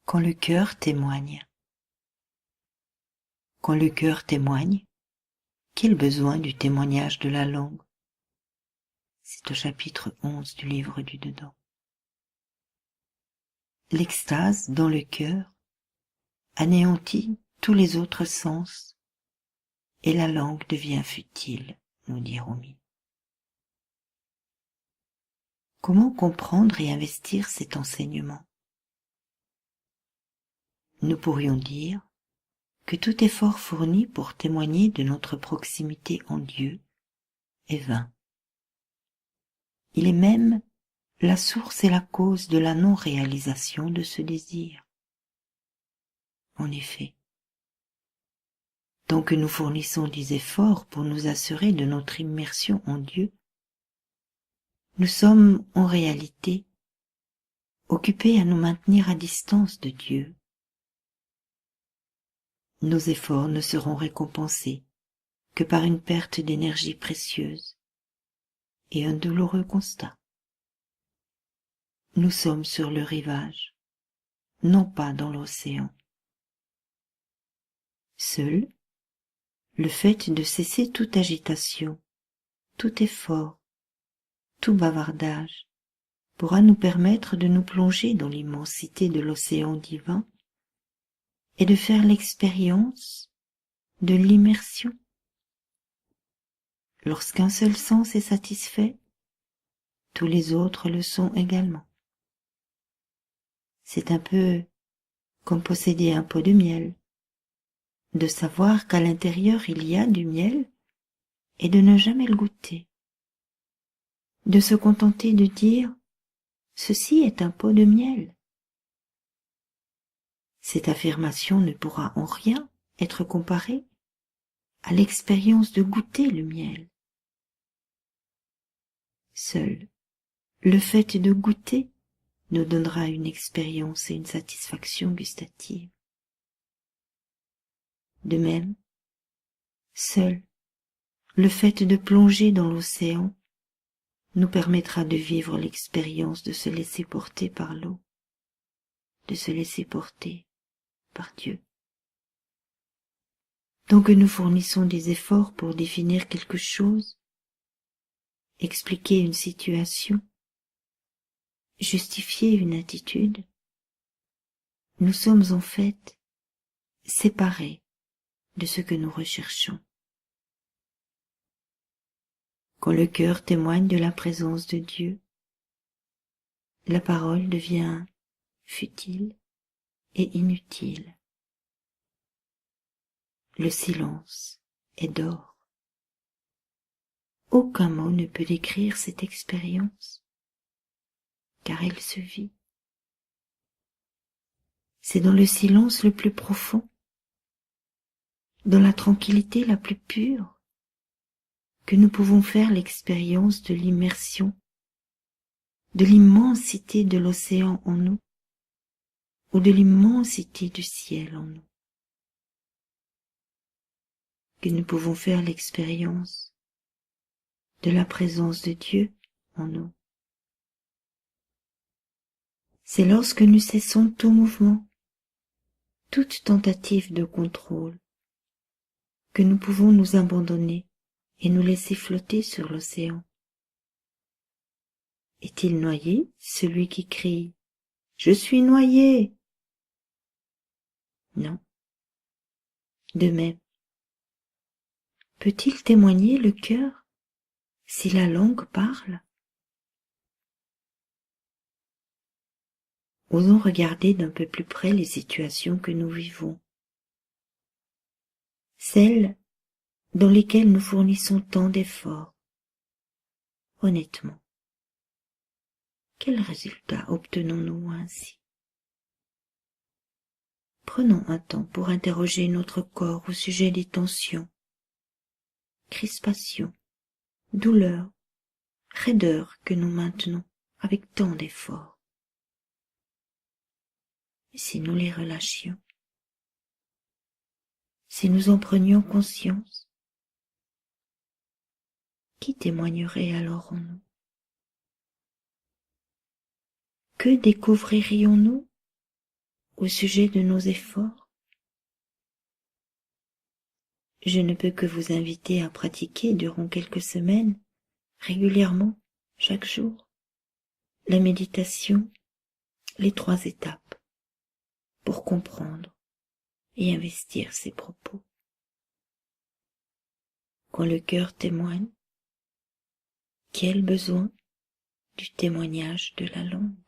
Quand le cœur témoigne. Quand le cœur témoigne, quel besoin du témoignage de la langue? C'est au chapitre 11 du livre du Dedans. L'extase dans le cœur anéantit tous les autres sens et la langue devient futile, nous dit Rumi. Comment comprendre et investir cet enseignement? Nous pourrions dire que tout effort fourni pour témoigner de notre proximité en Dieu est vain. Il est même la source et la cause de la non-réalisation de ce désir. En effet, tant que nous fournissons des efforts pour nous assurer de notre immersion en Dieu, nous sommes en réalité occupés à nous maintenir à distance de Dieu. Nos efforts ne seront récompensés que par une perte d'énergie précieuse et un douloureux constat. Nous sommes sur le rivage, non pas dans l'océan. Seul, le fait de cesser toute agitation, tout effort, tout bavardage, pourra nous permettre de nous plonger dans l'immensité de l'océan divin et de faire l'expérience de l'immersion. Lorsqu'un seul sens est satisfait, tous les autres le sont également. C'est un peu comme posséder un pot de miel, de savoir qu'à l'intérieur il y a du miel et de ne jamais le goûter, de se contenter de dire « ceci est un pot de miel ». Cette affirmation ne pourra en rien être comparée à l'expérience de goûter le miel. Seul le fait de goûter nous donnera une expérience et une satisfaction gustative. De même, seul le fait de plonger dans l'océan nous permettra de vivre l'expérience de se laisser porter par l'eau, de se laisser porter par Dieu. Tant que nous fournissons des efforts pour définir quelque chose, expliquer une situation, justifier une attitude, nous sommes en fait séparés de ce que nous recherchons. Quand le cœur témoigne de la présence de Dieu, la parole devient futile et inutile. Le silence est d'or. Aucun mot ne peut décrire cette expérience, car elle se vit. C'est dans le silence le plus profond, dans la tranquillité la plus pure, que nous pouvons faire l'expérience de l'immersion, de l'immensité de l'océan en nous, ou de l'immensité du ciel en nous, que nous pouvons faire l'expérience de la présence de Dieu en nous. C'est lorsque nous cessons tout mouvement, toute tentative de contrôle, que nous pouvons nous abandonner et nous laisser flotter sur l'océan. Est-il noyé, celui qui crie « Je suis noyé !» Non. De même, peut-il témoigner le cœur si la langue parle? Osons regarder d'un peu plus près les situations que nous vivons, celles dans lesquelles nous fournissons tant d'efforts. Honnêtement, quel résultat obtenons-nous ainsi? Prenons un temps pour interroger notre corps au sujet des tensions, crispations, douleurs, raideurs que nous maintenons avec tant d'efforts. Et si nous les relâchions, si nous en prenions conscience, qui témoignerait alors en nous? Que découvririons-nous au sujet de nos efforts, je ne peux que vous inviter à pratiquer durant quelques semaines, régulièrement, chaque jour, la méditation, les 3 étapes, pour comprendre et investir ses propos. Quand le cœur témoigne, quel besoin du témoignage de la langue?